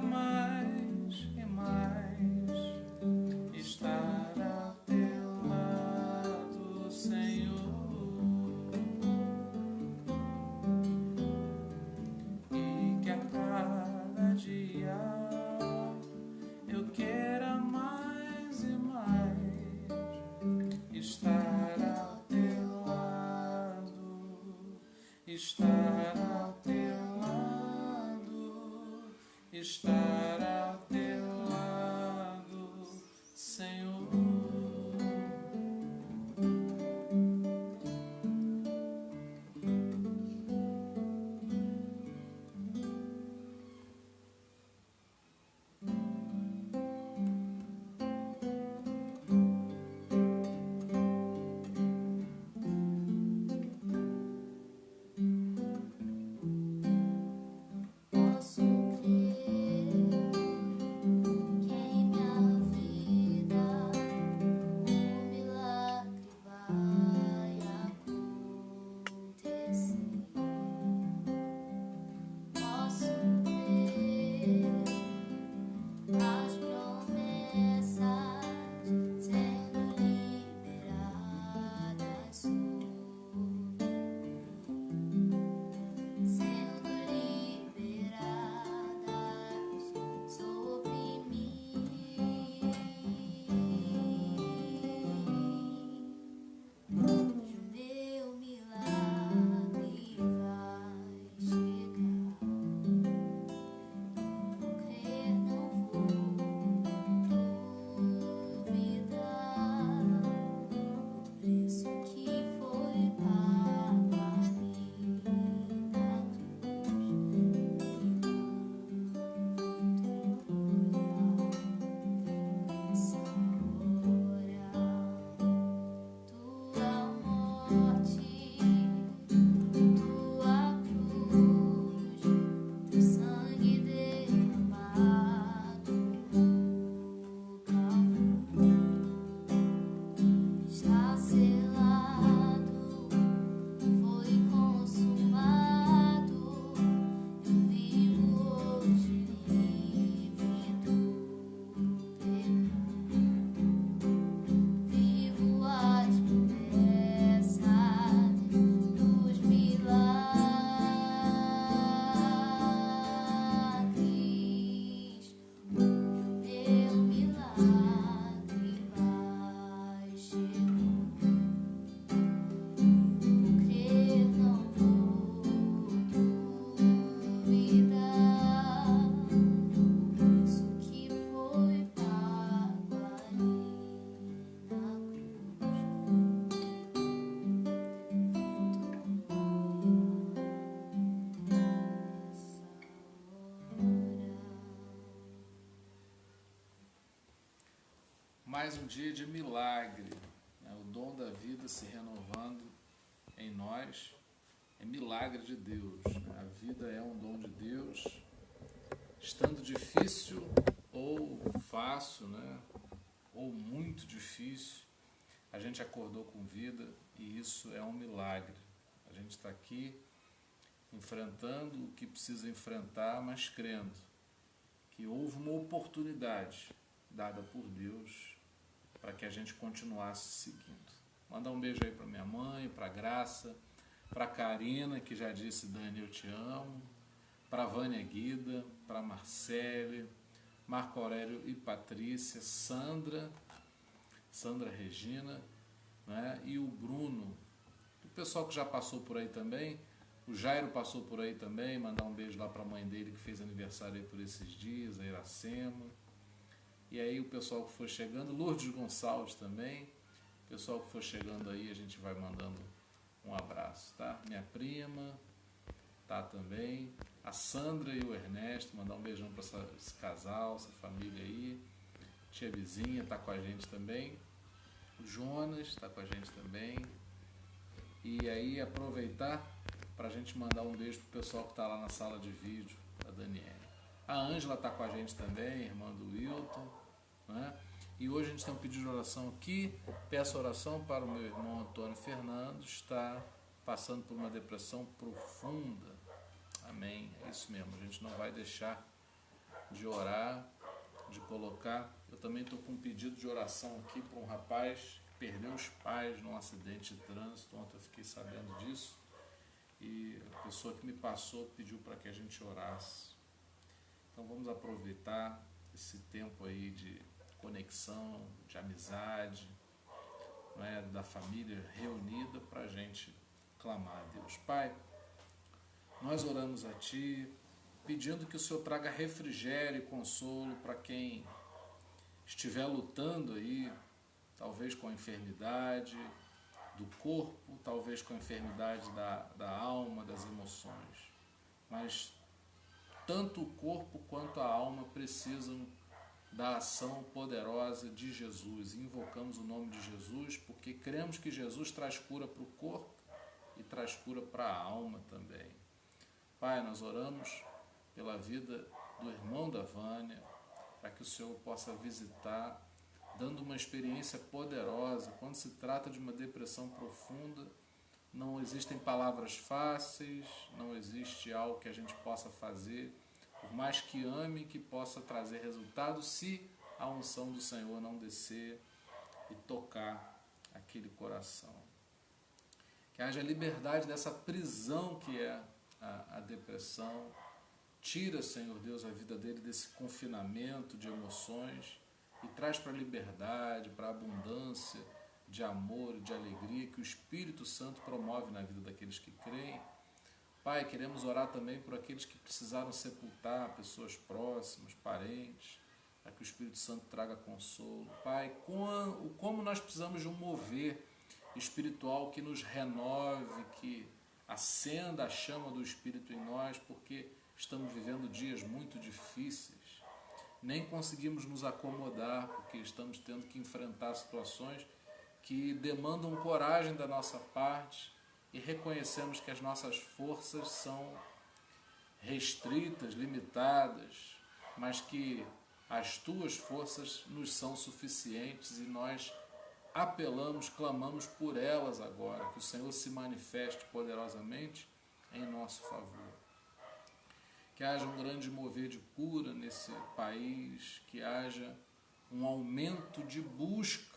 mais e mais estar ao teu lado, Senhor, e que a cada dia eu queira mais e mais estar ao teu lado, estar ao teu lado, estar ao teu lado, Senhor. Posso crer que em minha vida um milagre vai acontecer. Posso ver as promessas sendo liberadas sobre mim. Hoje o meu milagre vai chegar. Vou crer, não vou duvidar. O preço que foi pago ali na tua morte, tua cruz, teu sangue derramado no Calvário está selado, foi consumado. Eu vivo hoje livre do pecado. Vivo as promessas dos milagres. Hoje o meu milagre vai chegar. Vou crer, não vou duvidar. O preço que foi pago ali na Mais um dia de milagre, né? O dom da vida se renovando em nós é milagre de Deus, né? A vida é um dom de Deus, estando difícil ou fácil, né? Ou muito difícil, a gente acordou com vida e isso é um milagre. A gente está aqui enfrentando o que precisa enfrentar, mas crendo que houve uma oportunidade dada por Deus para que a gente continuasse seguindo. Mandar um beijo aí para minha mãe, para Graça, para Karina, que já disse: Dani, eu te amo, para Vânia Guida, para Marcele, Marco Aurélio e Patrícia, Sandra Regina, né? E o Bruno, o pessoal que já passou por aí também. O Jairo passou por aí também, mandar um beijo lá para a mãe dele que fez aniversário aí por esses dias, a Iracema. E aí o pessoal que for chegando, Lourdes Gonçalves também, o pessoal que for chegando aí, a gente vai mandando um abraço, tá? Minha prima tá também, a Sandra e o Ernesto, mandar um beijão para esse casal, essa família aí. Tia Vizinha tá com a gente também, o Jonas tá com a gente também. E aí aproveitar para a gente mandar um beijo pro pessoal que tá lá na sala de vídeo, a Daniela. A Ângela tá com a gente também, irmã do Wilton, né? E hoje a gente tem um pedido de oração aqui. Peço oração para o meu irmão Antônio Fernando, está passando por uma depressão profunda. Amém, é isso mesmo, a gente não vai deixar de orar, de colocar. Eu também estou com um pedido de oração aqui para um rapaz que perdeu os pais num acidente de trânsito. Ontem eu fiquei sabendo disso e a pessoa que me passou pediu para que a gente orasse. Então vamos aproveitar esse tempo aí de conexão, de amizade, não é, da família reunida para a gente clamar a Deus. Pai, nós oramos a Ti, pedindo que o Senhor traga refrigério e consolo para quem estiver lutando aí, talvez com a enfermidade do corpo, talvez com a enfermidade da alma, das emoções. Mas tanto o corpo quanto a alma precisam da ação poderosa de Jesus. Invocamos o nome de Jesus porque cremos que Jesus traz cura para o corpo e traz cura para a alma também. Pai, nós oramos pela vida do irmão da Vânia, para que o Senhor possa visitar, dando uma experiência poderosa. Quando se trata de uma depressão profunda, não existem palavras fáceis, não existe algo que a gente possa fazer, por mais que ame, que possa trazer resultado, se a unção do Senhor não descer e tocar aquele coração. Que haja liberdade dessa prisão que é a depressão. Tira, Senhor Deus, a vida dele desse confinamento de emoções e traz para a liberdade, para a abundância de amor e de alegria que o Espírito Santo promove na vida daqueles que creem. Pai, queremos orar também por aqueles que precisaram sepultar pessoas próximas, parentes, para que o Espírito Santo traga consolo. Pai, como nós precisamos de um mover espiritual que nos renove, que acenda a chama do Espírito em nós, porque estamos vivendo dias muito difíceis. Nem conseguimos nos acomodar, porque estamos tendo que enfrentar situações que demandam coragem da nossa parte e reconhecemos que as nossas forças são restritas, limitadas, mas que as Tuas forças nos são suficientes e nós apelamos, clamamos por elas agora, que o Senhor se manifeste poderosamente em nosso favor. Que haja um grande mover de cura nesse país, que haja um aumento de busca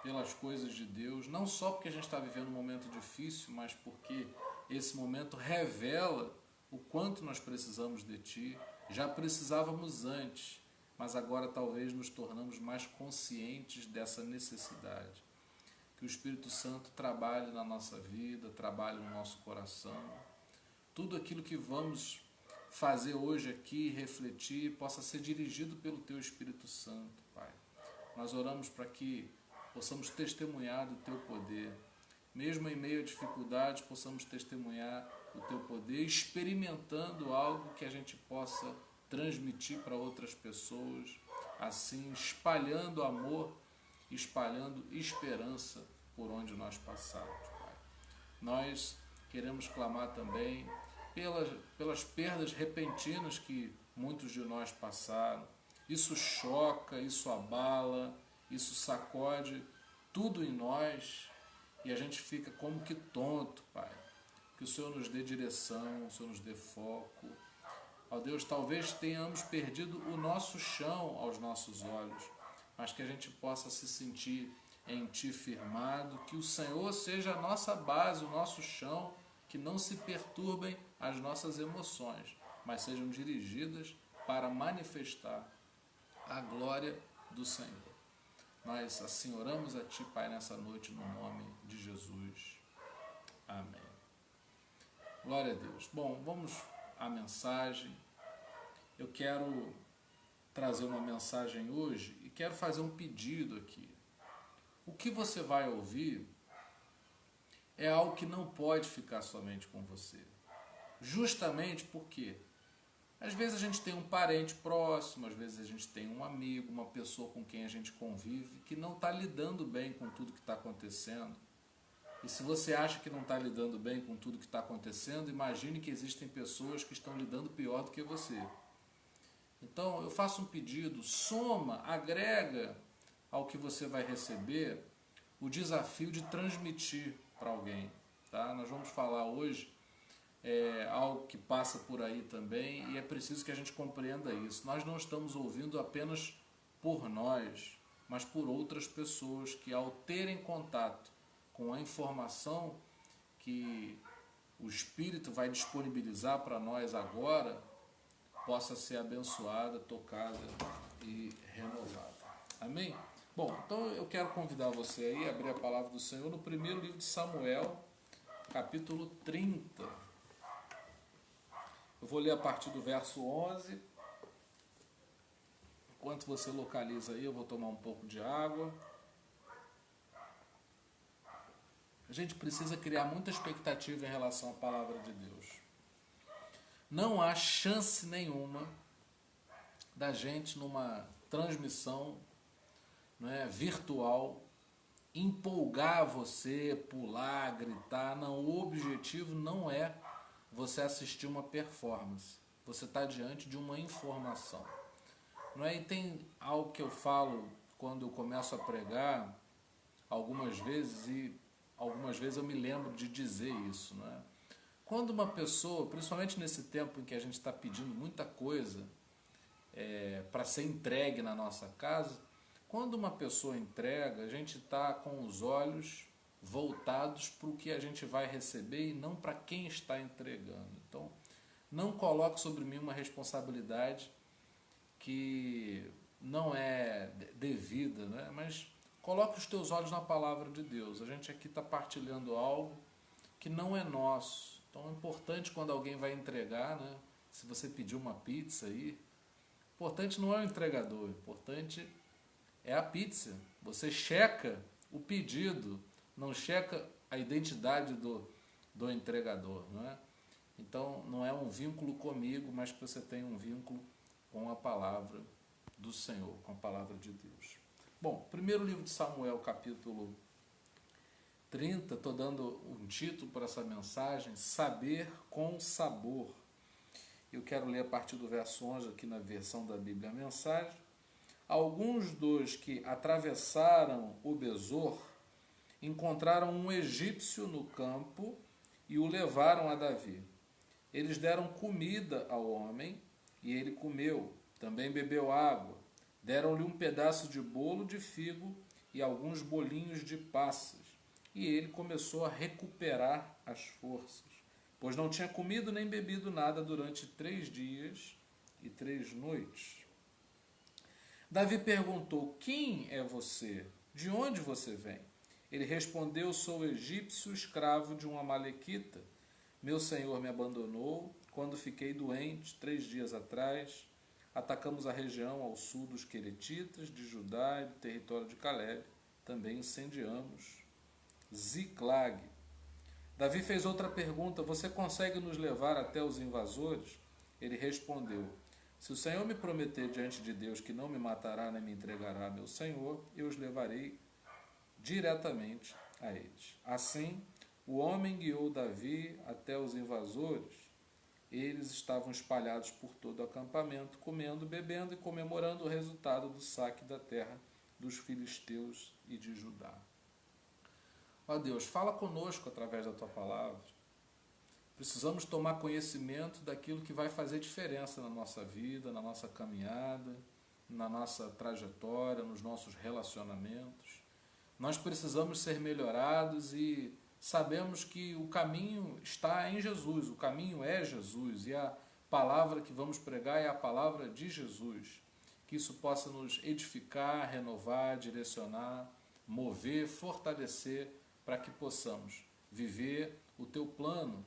pelas coisas de Deus, não só porque a gente está vivendo um momento difícil, mas porque esse momento revela o quanto nós precisamos de Ti. Já precisávamos antes, mas agora talvez nos tornamos mais conscientes dessa necessidade. Que o Espírito Santo trabalhe na nossa vida, trabalhe no nosso coração. Tudo aquilo que vamos fazer hoje aqui, refletir, possa ser dirigido pelo Teu Espírito Santo, Pai. Nós oramos para que possamos testemunhar do Teu poder. Mesmo em meio a dificuldades, possamos testemunhar o Teu poder, experimentando algo que a gente possa transmitir para outras pessoas, assim espalhando amor, espalhando esperança por onde nós passarmos, Pai. Nós queremos clamar também pelas perdas repentinas que muitos de nós passaram. Isso choca, isso abala, isso sacode tudo em nós e a gente fica como que tonto, Pai. Que o Senhor nos dê direção, o Senhor nos dê foco. Ó Deus, talvez tenhamos perdido o nosso chão aos nossos olhos, mas que a gente possa se sentir em Ti firmado, que o Senhor seja a nossa base, o nosso chão, que não se perturbem as nossas emoções, mas sejam dirigidas para manifestar a glória do Senhor. Nós assim oramos a Ti, Pai, nessa noite, no nome de Jesus. Amém. Glória a Deus. Bom, vamos à mensagem. Eu quero trazer uma mensagem hoje e quero fazer um pedido aqui. O que você vai ouvir é algo que não pode ficar somente com você. Justamente porque às vezes a gente tem um parente próximo, às vezes a gente tem um amigo, uma pessoa com quem a gente convive que não está lidando bem com tudo que está acontecendo. E se você acha que não está lidando bem com tudo que está acontecendo, imagine que existem pessoas que estão lidando pior do que você. Então eu faço um pedido, soma, agrega ao que você vai receber o desafio de transmitir para alguém. Tá? Nós vamos falar hoje algo que passa por aí também, e é preciso que a gente compreenda isso. Nós não estamos ouvindo apenas por nós, mas por outras pessoas que, ao terem contato com a informação que o Espírito vai disponibilizar para nós agora, possa ser abençoada, tocada e renovada. Amém? Bom, então eu quero convidar você aí a abrir a palavra do Senhor no primeiro livro de Samuel, capítulo 30. Eu vou ler a partir do verso 11. Enquanto você localiza aí, eu vou tomar um pouco de água. A gente precisa criar muita expectativa em relação à palavra de Deus. Não há chance nenhuma da gente, numa transmissão, virtual, empolgar você, pular, gritar. Não, o objetivo não é você assistir uma performance. Você está diante de uma informação. E tem algo que eu falo quando eu começo a pregar, algumas vezes eu me lembro de dizer isso. Quando uma pessoa, principalmente nesse tempo em que a gente está pedindo muita coisa para ser entregue na nossa casa, quando uma pessoa entrega, a gente está com os olhos voltados para o que a gente vai receber e não para quem está entregando. Então, não coloque sobre mim uma responsabilidade que não é devida, mas coloque os teus olhos na palavra de Deus. A gente aqui está partilhando algo que não é nosso. Então é importante quando alguém vai entregar, se você pedir uma pizza aí, importante não é o entregador, o importante é a pizza. Você checa o pedido, não checa a identidade do entregador. Então não é um vínculo comigo, mas que você tem um vínculo com a palavra do Senhor, com a palavra de Deus. Bom, primeiro livro de Samuel, capítulo 30, estou dando um título para essa mensagem, Saber com Sabor. Eu quero ler a partir do verso 11 aqui na versão da Bíblia a Mensagem. Alguns dos que atravessaram o Besor encontraram um egípcio no campo e o levaram a Davi. Eles deram comida ao homem e ele comeu, também bebeu água. Deram-lhe um pedaço de bolo de figo e alguns bolinhos de passas. E ele começou a recuperar as forças, pois não tinha comido nem bebido nada durante 3 dias e 3 noites. Davi perguntou: quem é você? De onde você vem? Ele respondeu: sou egípcio, escravo de um amalequita. Meu senhor me abandonou quando fiquei doente 3 dias atrás. Atacamos a região ao sul dos Queretitas, de Judá e do território de Caleb. Também incendiamos Ziclag. Davi fez outra pergunta: você consegue nos levar até os invasores? Ele respondeu: se o Senhor me prometer diante de Deus que não me matará nem me entregará a meu Senhor, eu os levarei diretamente a eles. Assim, o homem guiou Davi até os invasores. Eles estavam espalhados por todo o acampamento, comendo, bebendo e comemorando o resultado do saque da terra dos filisteus e de Judá. Ó Deus, fala conosco através da Tua palavra. Precisamos tomar conhecimento daquilo que vai fazer diferença na nossa vida, na nossa caminhada, na nossa trajetória, nos nossos relacionamentos. Nós precisamos ser melhorados e sabemos que o caminho está em Jesus, o caminho é Jesus e a palavra que vamos pregar é a palavra de Jesus. Que isso possa nos edificar, renovar, direcionar, mover, fortalecer para que possamos viver o Teu plano,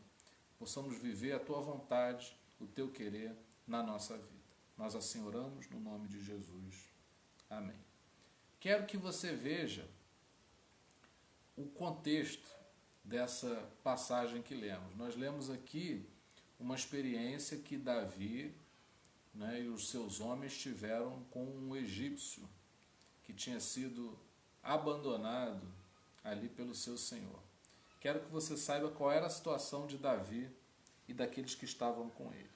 possamos viver a Tua vontade, o Teu querer na nossa vida. Nós assim oramos no nome de Jesus. Amém. Quero que você veja o contexto dessa passagem que lemos. Nós lemos aqui uma experiência que Davi, e os seus homens tiveram com um egípcio que tinha sido abandonado ali pelo seu senhor. Quero que você saiba qual era a situação de Davi e daqueles que estavam com ele.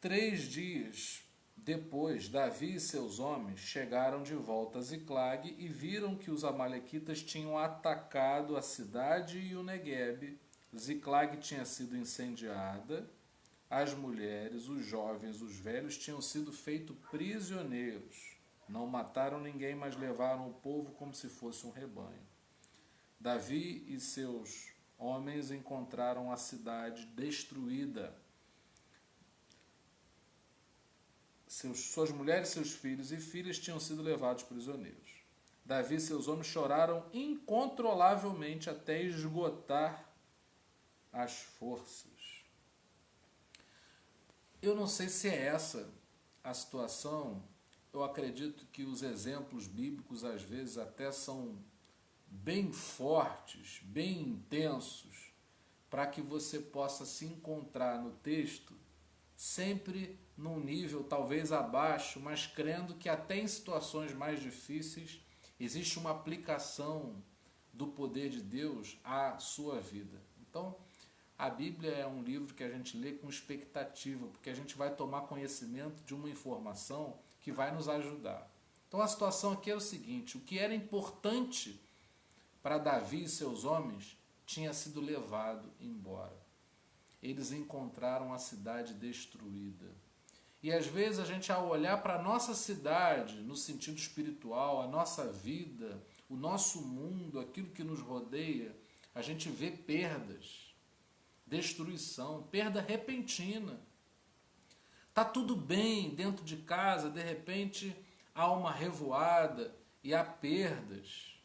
3 dias depois, Davi e seus homens chegaram de volta a Ziclag e viram que os amalequitas tinham atacado a cidade e o Neguebe, Ziclag tinha sido incendiada, as mulheres, os jovens, os velhos tinham sido feitos prisioneiros. Não mataram ninguém, mas levaram o povo como se fosse um rebanho. Davi e seus homens encontraram a cidade destruída. Suas mulheres, seus filhos e filhas tinham sido levados prisioneiros. Davi e seus homens choraram incontrolavelmente até esgotar as forças. Eu não sei se é essa a situação. Eu acredito que os exemplos bíblicos às vezes até são bem fortes, bem intensos, para que você possa se encontrar no texto sempre num nível talvez abaixo, mas crendo que até em situações mais difíceis existe uma aplicação do poder de Deus à sua vida. Então, a Bíblia é um livro que a gente lê com expectativa, porque a gente vai tomar conhecimento de uma informação que vai nos ajudar. Então a situação aqui é o seguinte: o que era importante para Davi e seus homens tinha sido levado embora. Eles encontraram a cidade destruída. E às vezes a gente, ao olhar para a nossa cidade, no sentido espiritual, a nossa vida, o nosso mundo, aquilo que nos rodeia, a gente vê perdas, destruição, perda repentina. Está tudo bem dentro de casa, de repente há uma revoada e há perdas.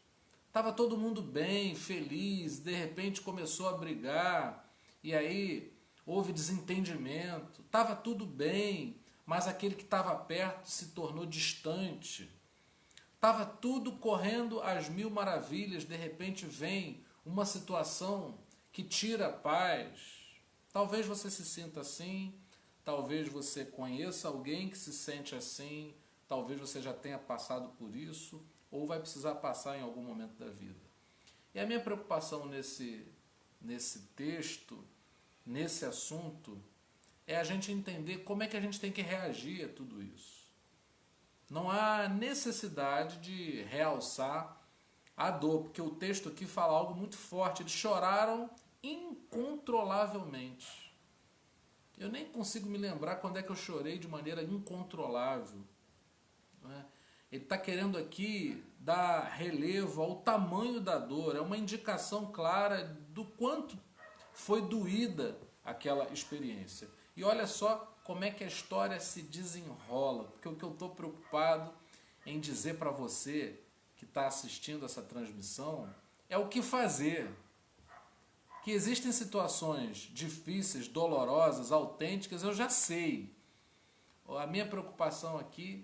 Estava todo mundo bem, feliz, de repente começou a brigar e aí houve desentendimento. Estava tudo bem, mas aquele que estava perto se tornou distante. Estava tudo correndo às mil maravilhas, de repente vem uma situação que tira a paz. Talvez você se sinta assim, talvez você conheça alguém que se sente assim, talvez você já tenha passado por isso, ou vai precisar passar em algum momento da vida. E a minha preocupação nesse texto, nesse assunto, é a gente entender como é que a gente tem que reagir a tudo isso. Não há necessidade de realçar a dor, porque o texto aqui fala algo muito forte. Eles choraram incontrolavelmente. Eu nem consigo me lembrar quando é que eu chorei de maneira incontrolável. Não é? Ele está querendo aqui dar relevo ao tamanho da dor. É uma indicação clara do quanto foi doída aquela experiência. E olha só como é que a história se desenrola. Porque o que eu estou preocupado em dizer para você que está assistindo essa transmissão é o que fazer. Que existem situações difíceis, dolorosas, autênticas, eu já sei. A minha preocupação aqui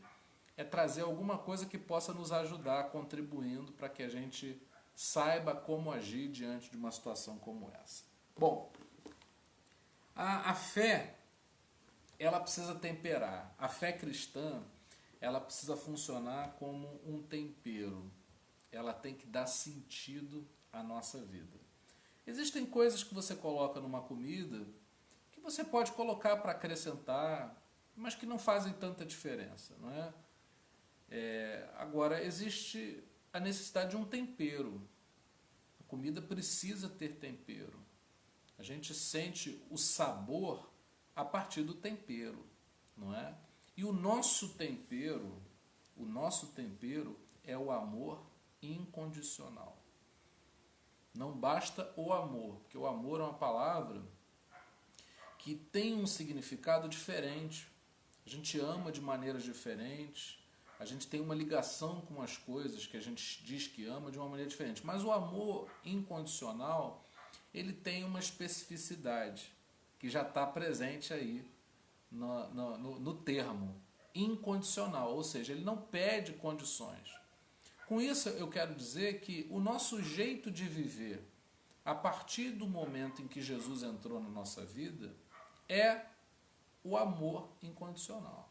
é trazer alguma coisa que possa nos ajudar, contribuindo para que a gente saiba como agir diante de uma situação como essa. Bom, a fé, ela precisa temperar. A fé cristã, ela precisa funcionar como um tempero. Ela tem que dar sentido à nossa vida. Existem coisas que você coloca numa comida que você pode colocar para acrescentar, mas que não fazem tanta diferença, não é? Agora, existe a necessidade de um tempero. A comida precisa ter tempero. A gente sente o sabor a partir do tempero, não é? E o nosso tempero é o amor incondicional. Não basta o amor, porque o amor é uma palavra que tem um significado diferente. A gente ama de maneiras diferentes, a gente tem uma ligação com as coisas que a gente diz que ama de uma maneira diferente. Mas o amor incondicional, ele tem uma especificidade que já está presente aí no termo incondicional, ou seja, ele não pede condições. Com isso eu quero dizer que o nosso jeito de viver, a partir do momento em que Jesus entrou na nossa vida, é o amor incondicional.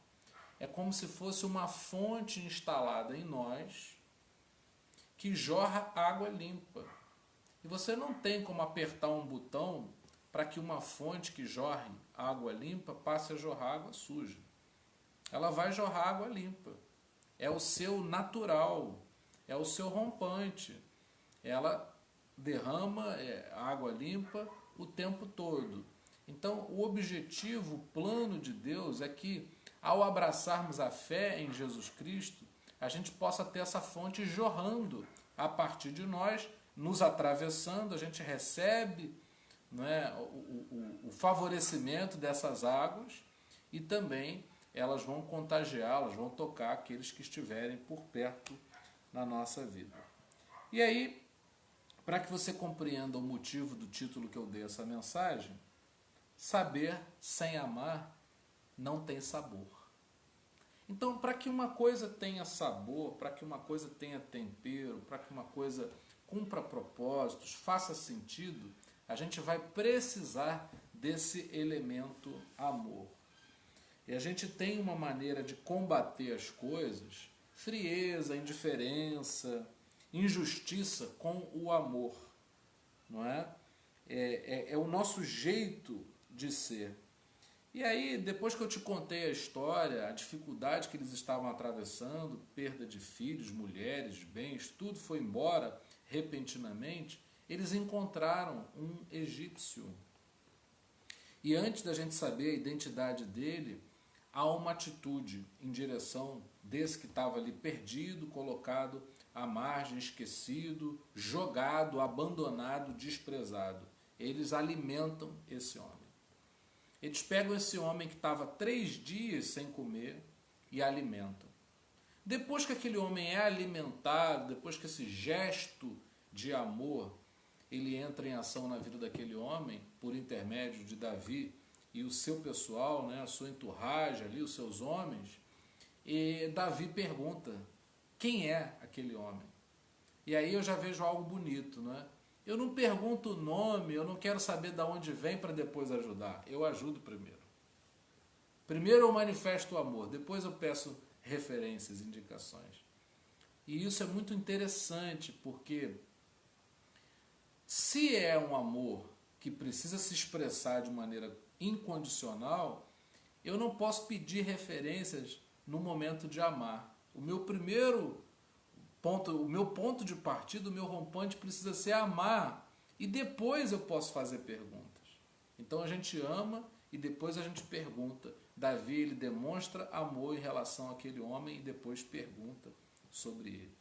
É como se fosse uma fonte instalada em nós que jorra água limpa. E você não tem como apertar um botão para que uma fonte que jorre água limpa passe a jorrar água suja. Ela vai jorrar água limpa. É o seu natural, é o seu rompante. Ela derrama água limpa o tempo todo. Então, o objetivo, o plano de Deus é que, ao abraçarmos a fé em Jesus Cristo, a gente possa ter essa fonte jorrando a partir de nós, nos atravessando, a gente recebe, não é, o favorecimento dessas águas e também elas vão contagiar, elas vão tocar aqueles que estiverem por perto na nossa vida. E aí, para que você compreenda o motivo do título que eu dei a essa mensagem, saber sem amar não tem sabor. Então, para que uma coisa tenha sabor, para que uma coisa tenha tempero, para que uma coisa cumpra propósitos, faça sentido, a gente vai precisar desse elemento amor. E a gente tem uma maneira de combater as coisas, frieza, indiferença, injustiça, com o amor, não é? É o nosso jeito de ser. E aí, depois que eu te contei a história, a dificuldade que eles estavam atravessando, perda de filhos, mulheres, bens, tudo foi embora repentinamente, eles encontraram um egípcio. E antes da gente saber a identidade dele, há uma atitude em direção desse que estava ali perdido, colocado à margem, esquecido, jogado, abandonado, desprezado. Eles alimentam esse homem. Eles pegam esse homem que estava 3 dias sem comer e alimentam. Depois que aquele homem é alimentado, depois que esse gesto de amor ele entra em ação na vida daquele homem, por intermédio de Davi e o seu pessoal, né, a sua entourage ali, os seus homens, e Davi pergunta, quem é aquele homem? E aí eu já vejo algo bonito, não é? Eu não pergunto o nome, eu não quero saber de onde vem para depois ajudar. Eu ajudo primeiro. Primeiro eu manifesto o amor, depois eu peço referências, indicações. E isso é muito interessante, porque se é um amor que precisa se expressar de maneira incondicional, eu não posso pedir referências no momento de amar. O meu ponto de partida, o meu rompante precisa ser amar, e depois eu posso fazer perguntas. Então a gente ama e depois a gente pergunta. Davi, ele demonstra amor em relação àquele homem e depois pergunta sobre ele.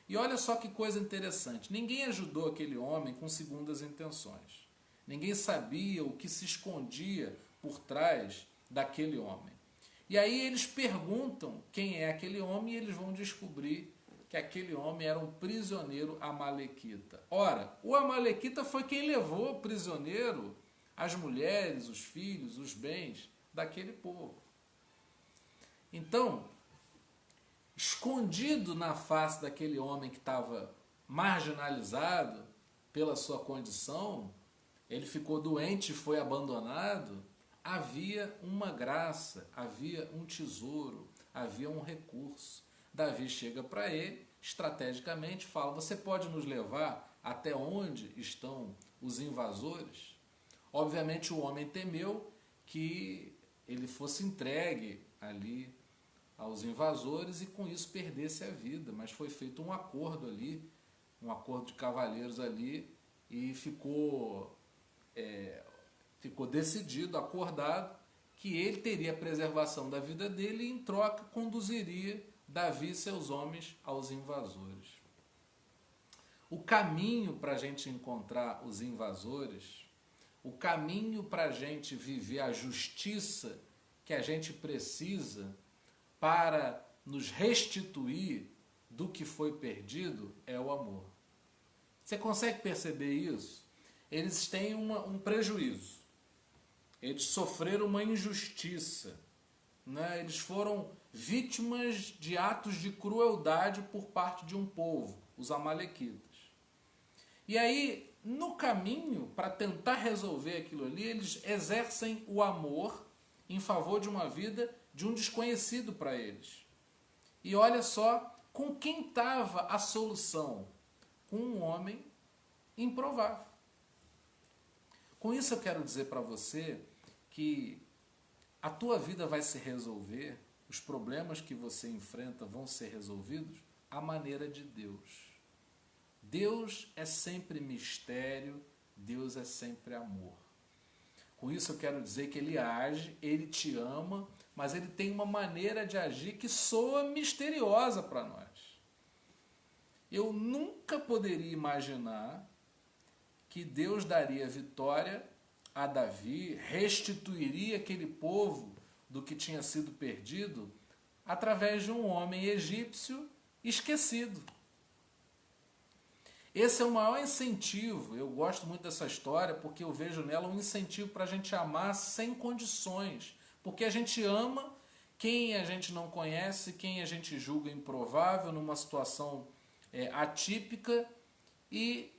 E olha só que coisa interessante, ninguém ajudou aquele homem com segundas intenções. Ninguém sabia o que se escondia por trás daquele homem. E aí eles perguntam quem é aquele homem e eles vão descobrir que aquele homem era um prisioneiro amalequita. Ora, o amalequita foi quem levou prisioneiro as mulheres, os filhos, os bens daquele povo. Então, escondido na face daquele homem que estava marginalizado pela sua condição, ele ficou doente e foi abandonado, havia uma graça, havia um tesouro, havia um recurso. Davi chega para ele, estrategicamente, fala, você pode nos levar até onde estão os invasores? Obviamente o homem temeu que ele fosse entregue ali aos invasores e com isso perdesse a vida, mas foi feito um acordo ali, um acordo de cavalheiros ali, e ficou decidido, acordado, que ele teria a preservação da vida dele e em troca conduziria Davi e seus homens aos invasores. O caminho para a gente encontrar os invasores, o caminho para a gente viver a justiça que a gente precisa para nos restituir do que foi perdido é o amor. Você consegue perceber isso? Eles têm um prejuízo. Eles sofreram uma injustiça, né? Eles foram vítimas de atos de crueldade por parte de um povo, os amalequitas. E aí, no caminho, para tentar resolver aquilo ali, eles exercem o amor em favor de uma vida de um desconhecido para eles. E olha só com quem estava a solução. Com um homem improvável. Com isso eu quero dizer para você que a tua vida vai se resolver, os problemas que você enfrenta vão ser resolvidos à maneira de Deus. Deus é sempre mistério, Deus é sempre amor. Com isso eu quero dizer que ele age, ele te ama, mas ele tem uma maneira de agir que soa misteriosa para nós. Eu nunca poderia imaginar que Deus daria vitória a Davi, restituiria aquele povo do que tinha sido perdido através de um homem egípcio esquecido. Esse é o maior incentivo. Eu gosto muito dessa história porque eu vejo nela um incentivo para a gente amar sem condições. Porque a gente ama quem a gente não conhece, quem a gente julga improvável, numa situação atípica, e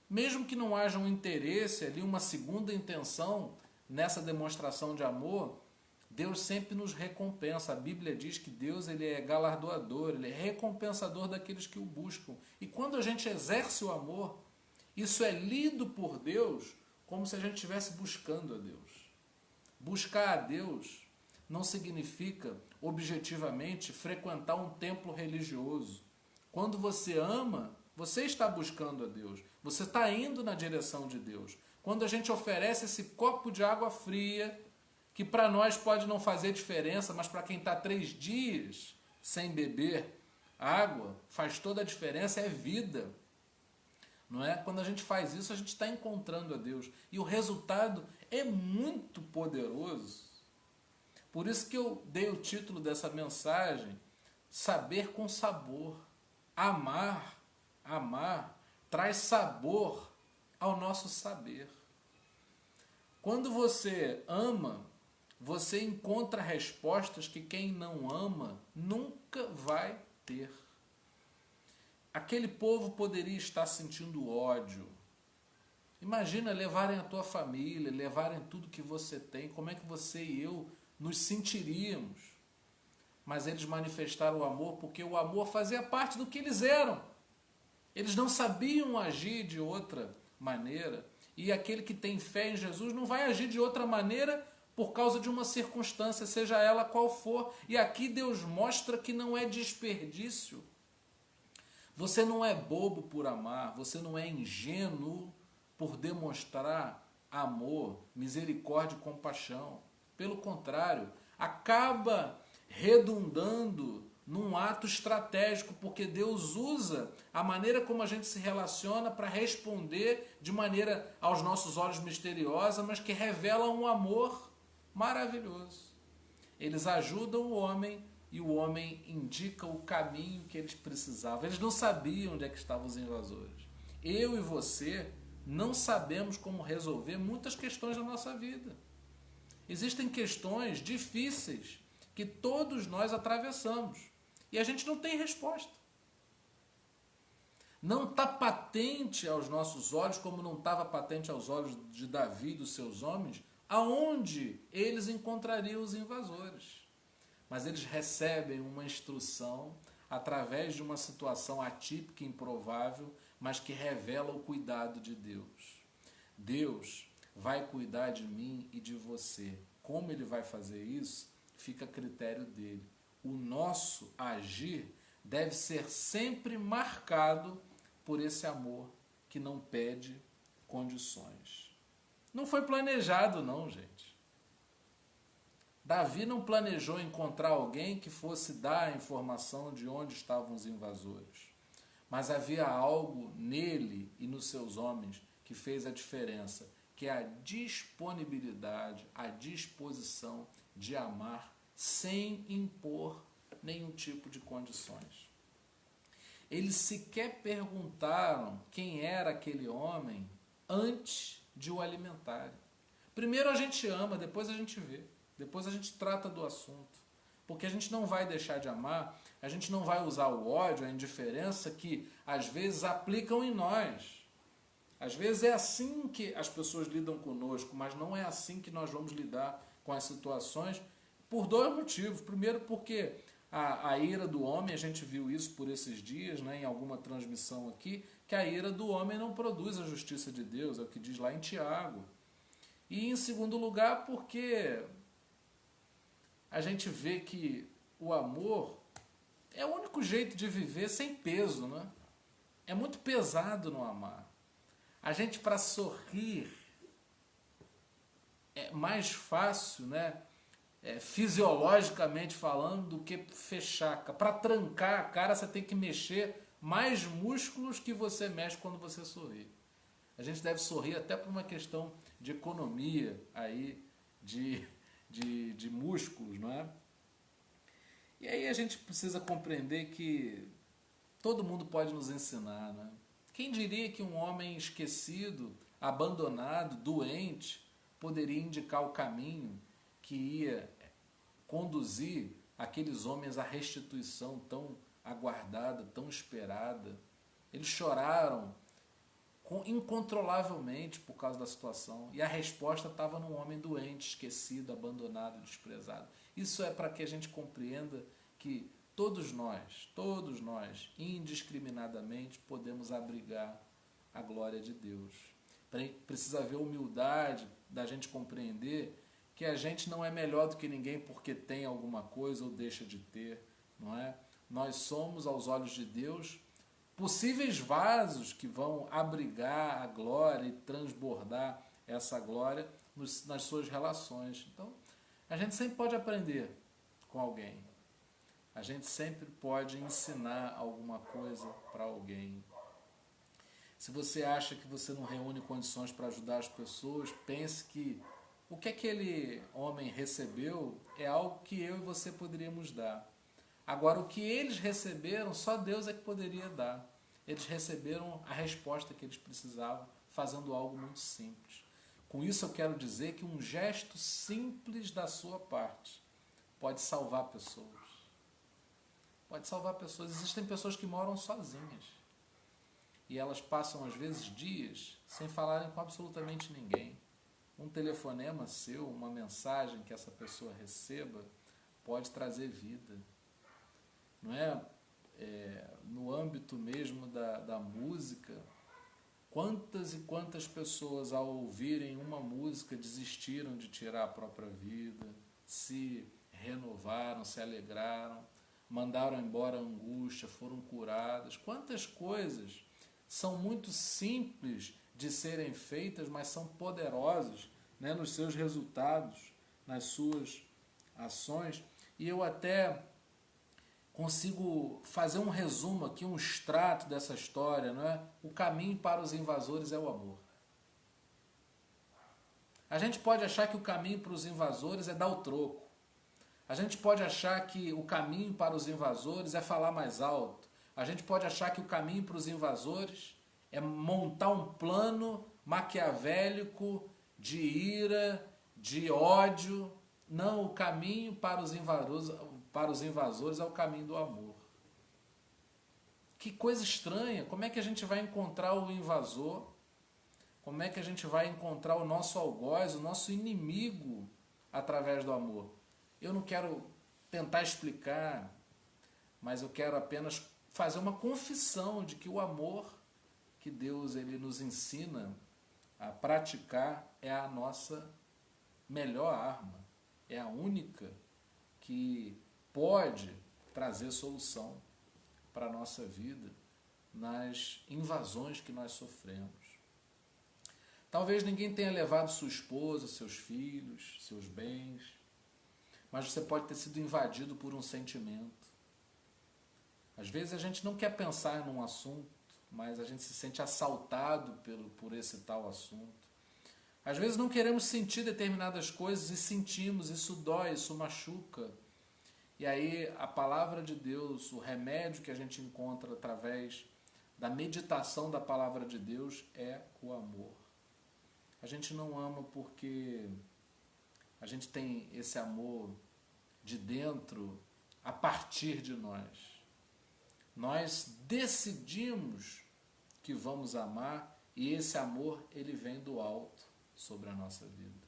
mesmo que não haja um interesse ali, uma segunda intenção nessa demonstração de amor, Deus sempre nos recompensa. A Bíblia diz que Deus ele é galardoador, ele é recompensador daqueles que o buscam. E quando a gente exerce o amor, isso é lido por Deus como se a gente estivesse buscando a Deus. Buscar a Deus não significa, objetivamente, frequentar um templo religioso. Quando você ama, você está buscando a Deus. Você está indo na direção de Deus. Quando a gente oferece esse copo de água fria, que para nós pode não fazer diferença, mas para quem está 3 dias sem beber água, faz toda a diferença, é vida. Não é? Quando a gente faz isso, a gente está encontrando a Deus. E o resultado é muito poderoso. Por isso que eu dei o título dessa mensagem, Saber com Sabor. Amar traz sabor ao nosso saber. Quando você ama, você encontra respostas que quem não ama nunca vai ter. Aquele povo poderia estar sentindo ódio. Imagina levarem a tua família, levarem tudo que você tem, como é que você e eu nos sentiríamos? Mas eles manifestaram o amor porque o amor fazia parte do que eles eram. Eles não sabiam agir de outra maneira. E aquele que tem fé em Jesus não vai agir de outra maneira por causa de uma circunstância, seja ela qual for. E aqui Deus mostra que não é desperdício. Você não é bobo por amar, você não é ingênuo por demonstrar amor, misericórdia e compaixão. Pelo contrário, acaba redundando num ato estratégico, porque Deus usa a maneira como a gente se relaciona para responder de maneira aos nossos olhos misteriosa, mas que revela um amor maravilhoso. Eles ajudam o homem e o homem indica o caminho que eles precisavam. Eles não sabiam onde é que estavam os invasores. Eu e você não sabemos como resolver muitas questões da nossa vida. Existem questões difíceis que todos nós atravessamos e a gente não tem resposta. Não está patente aos nossos olhos, como não estava patente aos olhos de Davi e dos seus homens, aonde eles encontrariam os invasores. Mas eles recebem uma instrução através de uma situação atípica e improvável, mas que revela o cuidado de Deus. Deus vai cuidar de mim e de você. Como ele vai fazer isso, fica a critério dele. O nosso agir deve ser sempre marcado por esse amor que não pede condições. Não foi planejado não, gente. Davi não planejou encontrar alguém que fosse dar a informação de onde estavam os invasores. Mas havia algo nele e nos seus homens que fez a diferença, que é a disponibilidade, a disposição de amar sem impor nenhum tipo de condições. Eles sequer perguntaram quem era aquele homem antes de o alimentarem. Primeiro a gente ama, depois a gente vê, depois a gente trata do assunto. Porque a gente não vai deixar de amar, a gente não vai usar o ódio, a indiferença que às vezes aplicam em nós. Às vezes é assim que as pessoas lidam conosco, mas não é assim que nós vamos lidar com as situações por 2 motivos. Primeiro, porque a ira do homem, a gente viu isso por esses dias, né, em alguma transmissão aqui, que a ira do homem não produz a justiça de Deus, é o que diz lá em Tiago. E em segundo lugar, porque a gente vê que o amor é o único jeito de viver sem peso, né? É muito pesado no amar. A gente, para sorrir, é mais fácil, né? Fisiologicamente falando, do que fechar. Para trancar a cara, você tem que mexer mais músculos que você mexe quando você sorri. A gente deve sorrir até por uma questão de economia aí, de músculos, não é? E aí a gente precisa compreender que todo mundo pode nos ensinar, né? Quem diria que um homem esquecido, abandonado, doente, poderia indicar o caminho que ia conduzir aqueles homens à restituição tão aguardada, tão esperada? Eles choraram incontrolavelmente por causa da situação, e a resposta estava num homem doente, esquecido, abandonado, desprezado. Isso é para que a gente compreenda que todos nós, indiscriminadamente, podemos abrigar a glória de Deus. Precisa haver humildade da gente compreender que a gente não é melhor do que ninguém porque tem alguma coisa ou deixa de ter, não é? Nós somos, aos olhos de Deus, possíveis vasos que vão abrigar a glória e transbordar essa glória nas suas relações. Então, a gente sempre pode aprender com alguém. A gente sempre pode ensinar alguma coisa para alguém. Se você acha que você não reúne condições para ajudar as pessoas, pense que o que aquele homem recebeu é algo que eu e você poderíamos dar. Agora, o que eles receberam, só Deus é que poderia dar. Eles receberam a resposta que eles precisavam, fazendo algo muito simples. Com isso eu quero dizer que um gesto simples da sua parte pode salvar pessoas. Pode salvar pessoas. Existem pessoas que moram sozinhas. E elas passam, às vezes, dias sem falarem com absolutamente ninguém. Um telefonema seu, uma mensagem que essa pessoa receba, pode trazer vida. Não é? No âmbito mesmo da música, quantas e quantas pessoas, ao ouvirem uma música, desistiram de tirar a própria vida, se renovaram, se alegraram, mandaram embora a angústia, foram curadas. Quantas coisas são muito simples de serem feitas, mas são poderosas, né, nos seus resultados, nas suas ações. E eu até consigo fazer um resumo aqui, um extrato dessa história, não é? O caminho para os invasores é o amor. A gente pode achar que o caminho para os invasores é dar o troco. A gente pode achar que o caminho para os invasores é falar mais alto. A gente pode achar que o caminho para os invasores é montar um plano maquiavélico de ira, de ódio. Não, o caminho para os invasores é o caminho do amor. Que coisa estranha! Como é que a gente vai encontrar o invasor? Como é que a gente vai encontrar o nosso algoz, o nosso inimigo, através do amor? Eu não quero tentar explicar, mas eu quero apenas fazer uma confissão de que o amor que Deus ele nos ensina a praticar é a nossa melhor arma, é a única que pode trazer solução para a nossa vida nas invasões que nós sofremos. Talvez ninguém tenha levado sua esposa, seus filhos, seus bens, mas você pode ter sido invadido por um sentimento. Às vezes a gente não quer pensar num assunto, mas a gente se sente assaltado por esse tal assunto. Às vezes não queremos sentir determinadas coisas e sentimos, isso dói, isso machuca. E aí a palavra de Deus, o remédio que a gente encontra através da meditação da palavra de Deus é o amor. A gente não ama porque a gente tem esse amor de dentro a partir de nós. Nós decidimos que vamos amar e esse amor ele vem do alto sobre a nossa vida.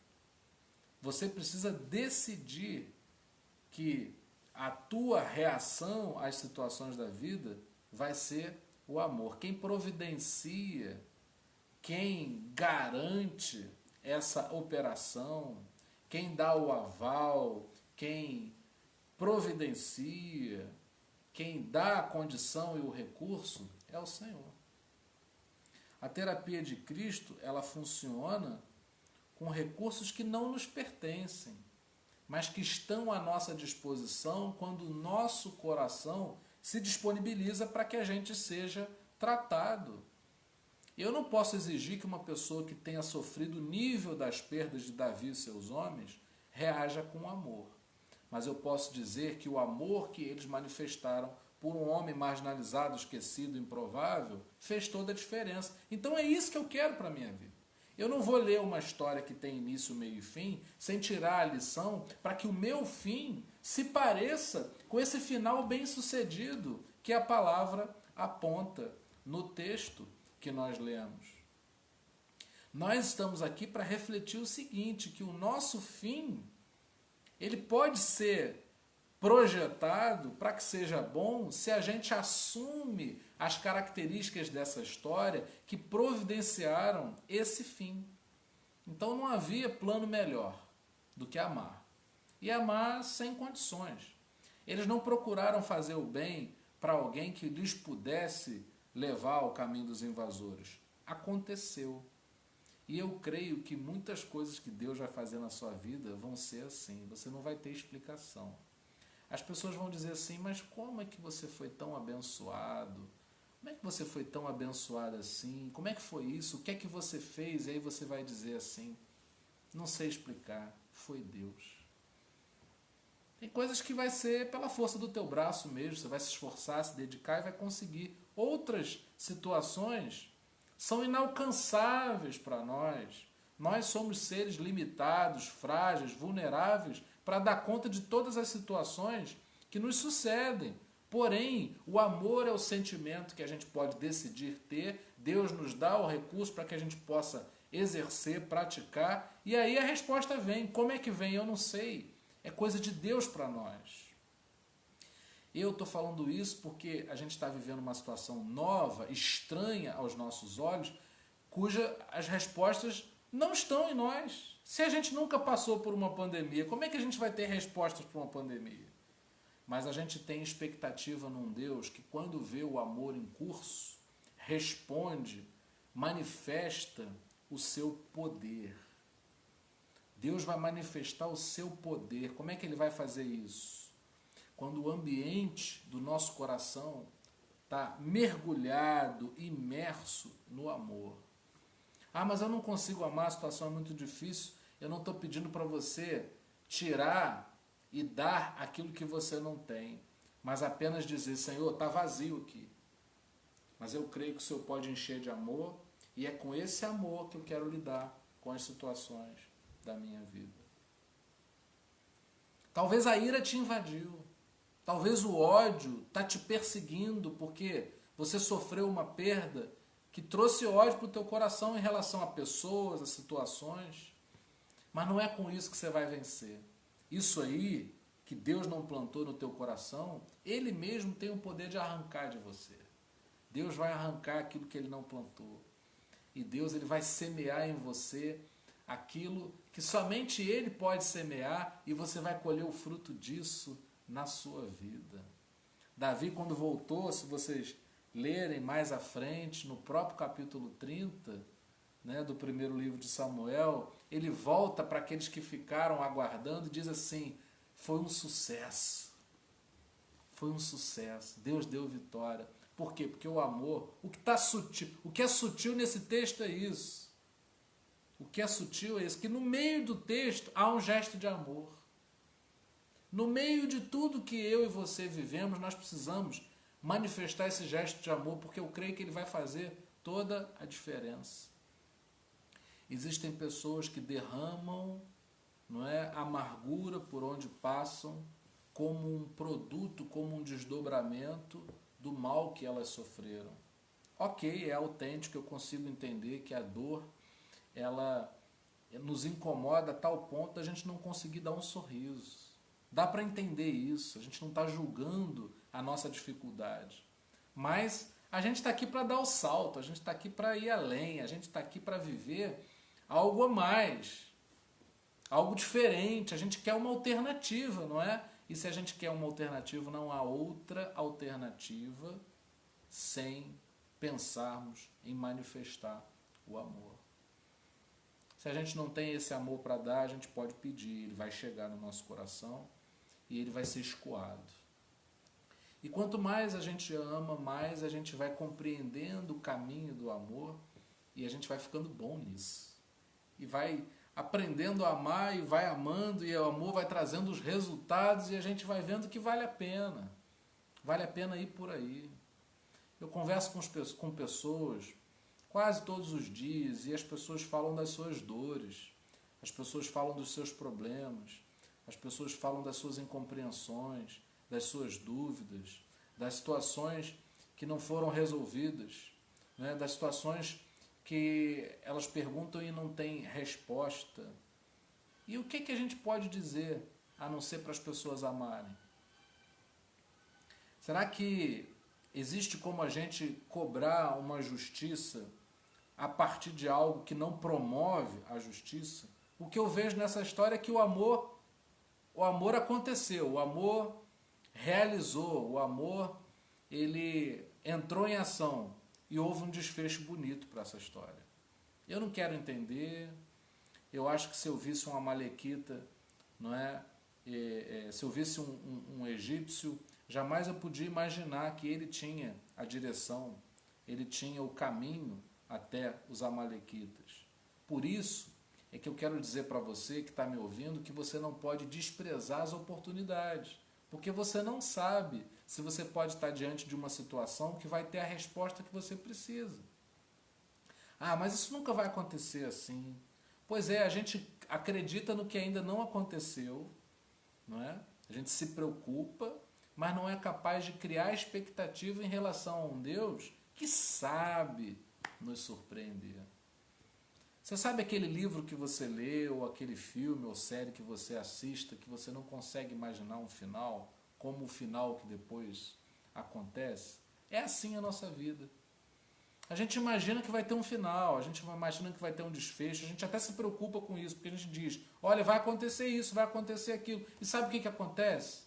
Você precisa decidir que a tua reação às situações da vida vai ser o amor. Quem providencia, quem garante essa operação, quem dá o aval, quem providencia, quem dá a condição e o recurso é o Senhor. A terapia de Cristo, ela funciona com recursos que não nos pertencem, mas que estão à nossa disposição quando o nosso coração se disponibiliza para que a gente seja tratado. Eu não posso exigir que uma pessoa que tenha sofrido o nível das perdas de Davi e seus homens reaja com amor. Mas eu posso dizer que o amor que eles manifestaram por um homem marginalizado, esquecido, improvável, fez toda a diferença. Então é isso que eu quero para a minha vida. Eu não vou ler uma história que tem início, meio e fim, sem tirar a lição, para que o meu fim se pareça com esse final bem-sucedido que a palavra aponta no texto que nós lemos. Nós estamos aqui para refletir o seguinte, que o nosso fim, ele pode ser projetado para que seja bom se a gente assume as características dessa história que providenciaram esse fim. Então não havia plano melhor do que amar. E amar sem condições. Eles não procuraram fazer o bem para alguém que lhes pudesse levar ao caminho dos invasores. Aconteceu. E eu creio que muitas coisas que Deus vai fazer na sua vida vão ser assim. Você não vai ter explicação. As pessoas vão dizer assim, mas como é que você foi tão abençoado? Como é que você foi tão abençoado assim? Como é que foi isso? O que é que você fez? E aí você vai dizer assim, não sei explicar, foi Deus. Tem coisas que vai ser pela força do teu braço mesmo, você vai se esforçar, se dedicar e vai conseguir. Outras situações são inalcançáveis para nós. Nós somos seres limitados, frágeis, vulneráveis para dar conta de todas as situações que nos sucedem. Porém, o amor é o sentimento que a gente pode decidir ter. Deus nos dá o recurso para que a gente possa exercer, praticar. E aí a resposta vem. Como é que vem? Eu não sei. É coisa de Deus para nós. Eu estou falando isso porque a gente está vivendo uma situação nova, estranha aos nossos olhos, cuja as respostas não estão em nós. Se a gente nunca passou por uma pandemia, como é que a gente vai ter respostas para uma pandemia? Mas a gente tem expectativa num Deus que, quando vê o amor em curso, responde, manifesta o seu poder. Deus vai manifestar o seu poder. Como é que ele vai fazer isso? Quando o ambiente do nosso coração está mergulhado, imerso no amor. Ah, mas eu não consigo amar, a situação é muito difícil. Eu não estou pedindo para você tirar e dar aquilo que você não tem, mas apenas dizer, Senhor, está vazio aqui. Mas eu creio que o Senhor pode encher de amor, e é com esse amor que eu quero lidar com as situações da minha vida. Talvez a ira te invadiu. Talvez o ódio está te perseguindo porque você sofreu uma perda que trouxe ódio para o teu coração em relação a pessoas, a situações. Mas não é com isso que você vai vencer. Isso aí, que Deus não plantou no teu coração, Ele mesmo tem o poder de arrancar de você. Deus vai arrancar aquilo que Ele não plantou. E Deus ele vai semear em você aquilo que somente Ele pode semear e você vai colher o fruto disso na sua vida. Davi, quando voltou, se vocês lerem mais à frente, no próprio capítulo 30, do primeiro livro de Samuel, ele volta para aqueles que ficaram aguardando e diz assim, foi um sucesso. Foi um sucesso. Deus deu vitória. Por quê? Porque o amor, o que é sutil nesse texto é isso. O que é sutil é isso, que no meio do texto há um gesto de amor. No meio de tudo que eu e você vivemos, nós precisamos manifestar esse gesto de amor, porque eu creio que ele vai fazer toda a diferença. Existem pessoas que derramam, amargura por onde passam, como um produto, como um desdobramento do mal que elas sofreram. Ok, é autêntico, eu consigo entender que a dor, ela nos incomoda a tal ponto da gente não conseguir dar um sorriso. Dá para entender isso, a gente não está julgando a nossa dificuldade. Mas a gente está aqui para dar o salto, a gente está aqui para ir além, a gente está aqui para viver algo a mais, algo diferente, a gente quer uma alternativa, não é? E se a gente quer uma alternativa, não há outra alternativa sem pensarmos em manifestar o amor. Se a gente não tem esse amor para dar, a gente pode pedir, ele vai chegar no nosso coração e ele vai ser escoado. E quanto mais a gente ama, mais a gente vai compreendendo o caminho do amor e a gente vai ficando bom nisso. E vai aprendendo a amar e vai amando e o amor vai trazendo os resultados e a gente vai vendo que vale a pena. Vale a pena ir por aí. Eu converso com pessoas quase todos os dias e as pessoas falam das suas dores, as pessoas falam dos seus problemas, as pessoas falam das suas incompreensões, das suas dúvidas, das situações que não foram resolvidas, né? Das situações que elas perguntam e não têm resposta. E o que a gente pode dizer a não ser para as pessoas amarem? Será que existe como a gente cobrar uma justiça a partir de algo que não promove a justiça? O que eu vejo nessa história é que o amor aconteceu, o amor realizou, o amor ele entrou em ação e houve um desfecho bonito para essa história. Eu não quero entender, eu acho que se eu visse uma amalequita, não é? Se eu visse um egípcio, jamais eu podia imaginar que ele tinha a direção, ele tinha o caminho até os amalequitas. Por isso é que eu quero dizer para você que está me ouvindo que você não pode desprezar as oportunidades, porque você não sabe se você pode estar diante de uma situação que vai ter a resposta que você precisa. Ah, mas isso nunca vai acontecer assim. Pois é, a gente acredita no que ainda não aconteceu, não é? A gente se preocupa, mas não é capaz de criar expectativa em relação a um Deus que sabe nos surpreender. Você sabe aquele livro que você lê, ou aquele filme ou série que você assista, que você não consegue imaginar um final, como o final que depois acontece? É assim a nossa vida. A gente imagina que vai ter um final, a gente imagina que vai ter um desfecho, a gente até se preocupa com isso, porque a gente diz, olha, vai acontecer isso, vai acontecer aquilo. E sabe o que acontece?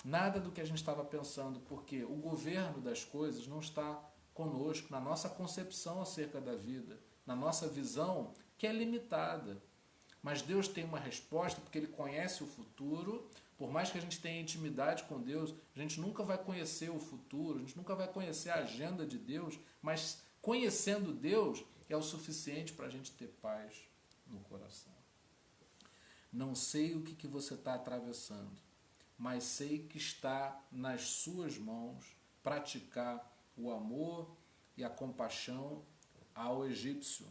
Nada do que a gente estava pensando, porque o governo das coisas não está conosco, na nossa concepção acerca da vida, na nossa visão, que é limitada. Mas Deus tem uma resposta, porque Ele conhece o futuro. Por mais que a gente tenha intimidade com Deus, a gente nunca vai conhecer o futuro, a gente nunca vai conhecer a agenda de Deus, mas conhecendo Deus é o suficiente para a gente ter paz no coração. Não sei o que você está atravessando, mas sei que está nas suas mãos praticar o amor e a compaixão ao egípcio.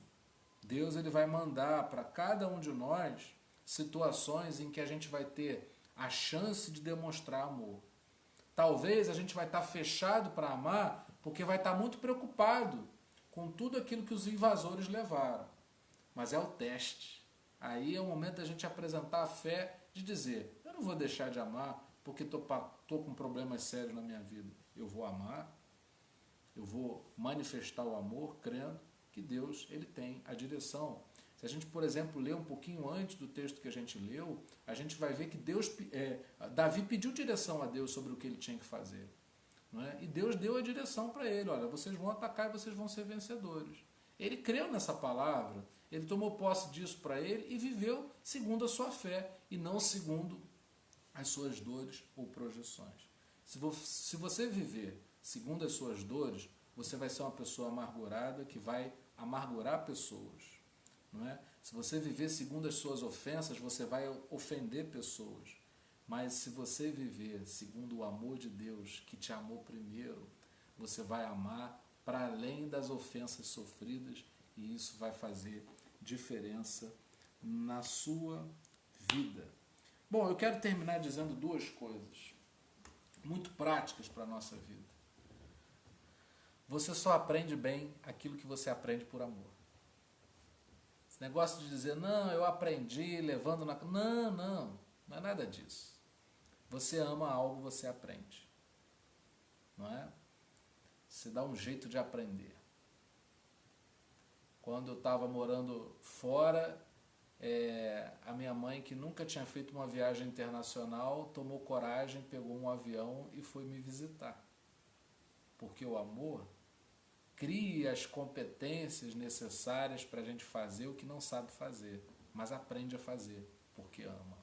Deus ele vai mandar para cada um de nós situações em que a gente vai ter a chance de demonstrar amor. Talvez a gente vai estar fechado para amar porque vai estar muito preocupado com tudo aquilo que os invasores levaram. Mas é o teste. Aí é o momento da gente apresentar a fé de dizer, eu não vou deixar de amar porque estou com problemas sérios na minha vida. Eu vou amar, eu vou manifestar o amor crendo que Deus ele tem a direção. Se a gente, por exemplo, ler um pouquinho antes do texto que a gente leu, a gente vai ver que Davi pediu direção a Deus sobre o que ele tinha que fazer. Não é? E Deus deu a direção para ele, olha, vocês vão atacar e vocês vão ser vencedores. Ele creu nessa palavra, ele tomou posse disso para ele e viveu segundo a sua fé e não segundo as suas dores ou projeções. Se você viver segundo as suas dores, você vai ser uma pessoa amargurada que vai amargurar pessoas. Não é? Se você viver segundo as suas ofensas, você vai ofender pessoas. Mas se você viver segundo o amor de Deus, que te amou primeiro, você vai amar para além das ofensas sofridas e isso vai fazer diferença na sua vida. Bom, eu quero terminar dizendo duas coisas muito práticas para a nossa vida. Você só aprende bem aquilo que você aprende por amor. Esse negócio de dizer, não, eu aprendi levando na... Não é nada disso. Você ama algo, você aprende. Não é? Você dá um jeito de aprender. Quando eu estava morando fora, a minha mãe, que nunca tinha feito uma viagem internacional, tomou coragem, pegou um avião e foi me visitar. Porque o amor crie as competências necessárias para a gente fazer o que não sabe fazer, mas aprende a fazer, porque ama.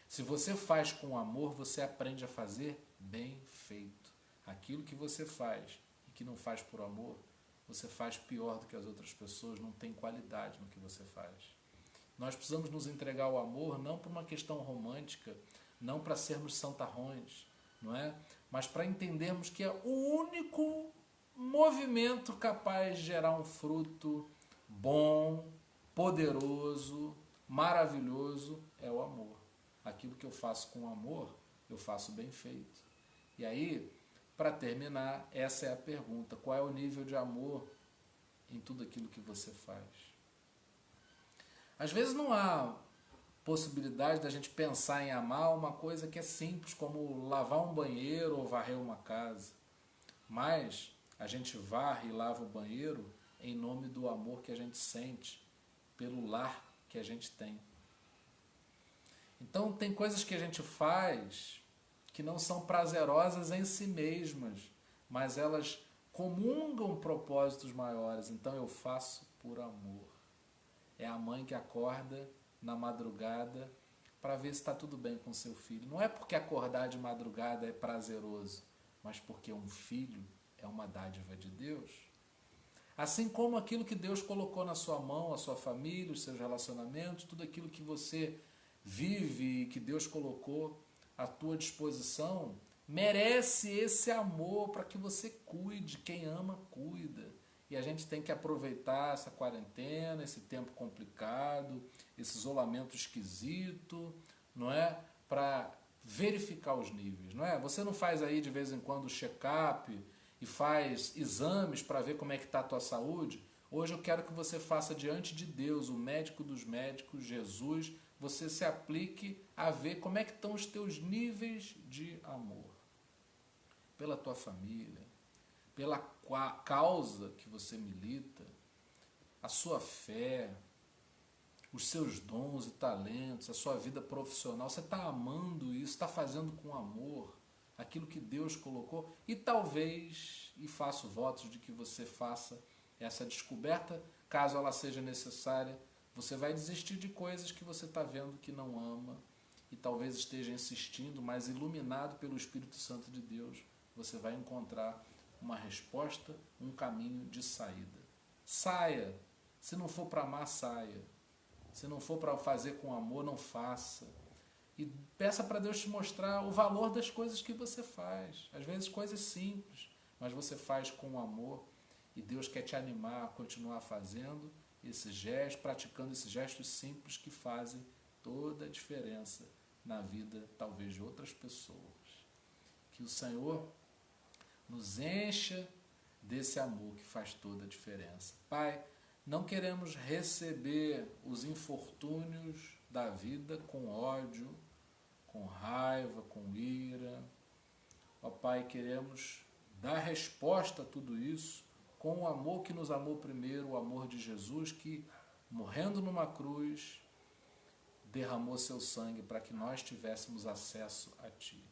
Se você faz com amor, você aprende a fazer bem feito. Aquilo que você faz e que não faz por amor, você faz pior do que as outras pessoas, não tem qualidade no que você faz. Nós precisamos nos entregar ao amor não por uma questão romântica, não para sermos santarrões, não é? Mas para entendermos que é o único movimento capaz de gerar um fruto bom, poderoso, maravilhoso, é o amor. Aquilo que eu faço com amor, eu faço bem feito. E aí, para terminar, essa é a pergunta: qual é o nível de amor em tudo aquilo que você faz? Às vezes não há possibilidade da gente pensar em amar uma coisa que é simples, como lavar um banheiro ou varrer uma casa. Mas a gente varre e lava o banheiro em nome do amor que a gente sente pelo lar que a gente tem. Então tem coisas que a gente faz que não são prazerosas em si mesmas, mas elas comungam propósitos maiores. Então eu faço por amor. É a mãe que acorda na madrugada para ver se está tudo bem com seu filho. Não é porque acordar de madrugada é prazeroso, mas porque um filho é uma dádiva de Deus. Assim como aquilo que Deus colocou na sua mão, a sua família, os seus relacionamentos, tudo aquilo que você vive e que Deus colocou à tua disposição, merece esse amor para que você cuide. Quem ama, cuida. E a gente tem que aproveitar essa quarentena, esse tempo complicado, esse isolamento esquisito, não é? Para verificar os níveis, não é? Você não faz aí de vez em quando check-up e faz exames para ver como é que está a tua saúde? Hoje eu quero que você faça diante de Deus, o médico dos médicos, Jesus, você se aplique a ver como é que estão os teus níveis de amor. Pela tua família, pela causa que você milita, a sua fé, os seus dons e talentos, a sua vida profissional. Você está amando isso, está fazendo com amor aquilo que Deus colocou, e talvez, e faço votos de que você faça essa descoberta, caso ela seja necessária, você vai desistir de coisas que você está vendo que não ama e talvez esteja insistindo, mas iluminado pelo Espírito Santo de Deus, você vai encontrar uma resposta, um caminho de saída. Saia. Se não for para amar, saia. Se não for para fazer com amor, não faça. E peça para Deus te mostrar o valor das coisas que você faz. Às vezes coisas simples, mas você faz com amor. E Deus quer te animar a continuar fazendo esses gestos, praticando esses gestos simples que fazem toda a diferença na vida, talvez, de outras pessoas. Que o Senhor nos encha desse amor que faz toda a diferença. Pai, não queremos receber os infortúnios da vida com ódio, com raiva, com ira. Ó Pai, queremos dar resposta a tudo isso com o amor que nos amou primeiro, o amor de Jesus, que, morrendo numa cruz, derramou seu sangue para que nós tivéssemos acesso a Ti.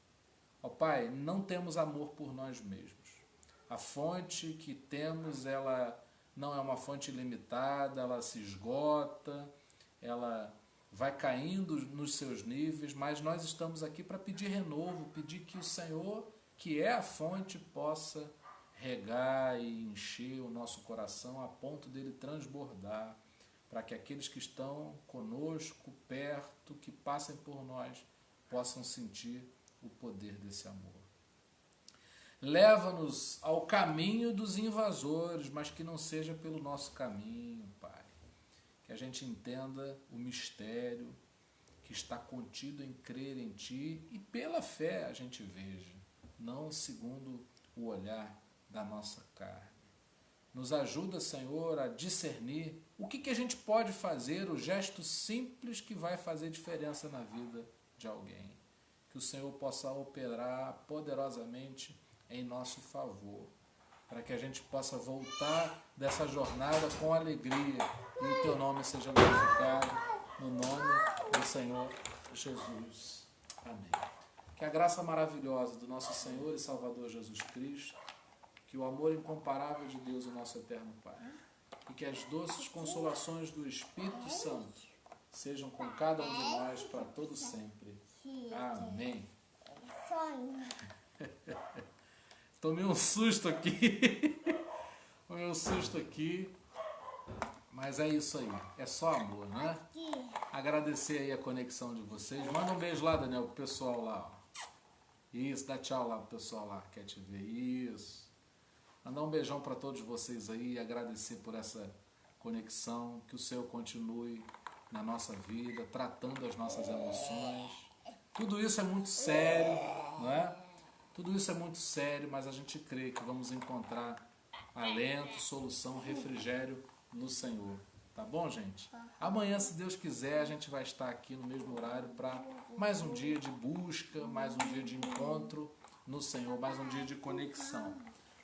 Ó Pai, não temos amor por nós mesmos. A fonte que temos, ela não é uma fonte ilimitada, ela se esgota, ela vai caindo nos seus níveis, mas nós estamos aqui para pedir renovo, pedir que o Senhor, que é a fonte, possa regar e encher o nosso coração a ponto dele transbordar, para que aqueles que estão conosco, perto, que passem por nós, possam sentir o poder desse amor. Leva-nos ao caminho dos invasores, mas que não seja pelo nosso caminho, Pai. Que a gente entenda o mistério que está contido em crer em Ti e pela fé a gente veja, não segundo o olhar da nossa carne. Nos ajuda, Senhor, a discernir o que a gente pode fazer, o gesto simples que vai fazer diferença na vida de alguém. Que o Senhor possa operar poderosamente em nosso favor, para que a gente possa voltar dessa jornada com alegria e o Teu nome seja glorificado, no nome do Senhor Jesus. Amém. Que a graça maravilhosa do nosso Senhor e Salvador Jesus Cristo, que o amor incomparável de Deus, o nosso eterno Pai, e que as doces consolações do Espírito Santo sejam com cada um de nós para todo sempre. Amém. Tomei um susto aqui. Tomei um susto aqui. Mas é isso aí. É só amor, né? Agradecer aí a conexão de vocês. Manda um beijo lá, Daniel, pro pessoal lá. Isso, dá tchau lá pro pessoal lá. Quer te ver? Isso. Mandar um beijão para todos vocês aí. Agradecer por essa conexão. Que o Senhor continue na nossa vida, tratando as nossas emoções. Tudo isso é muito sério, não é? Tudo isso é muito sério, mas a gente crê que vamos encontrar alento, solução, refrigério no Senhor. Tá bom, gente? Amanhã, se Deus quiser, a gente vai estar aqui no mesmo horário para mais um dia de busca, mais um dia de encontro no Senhor, mais um dia de conexão.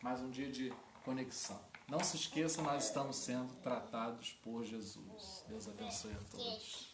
Mais um dia de conexão. Não se esqueça, nós estamos sendo tratados por Jesus. Deus abençoe a todos.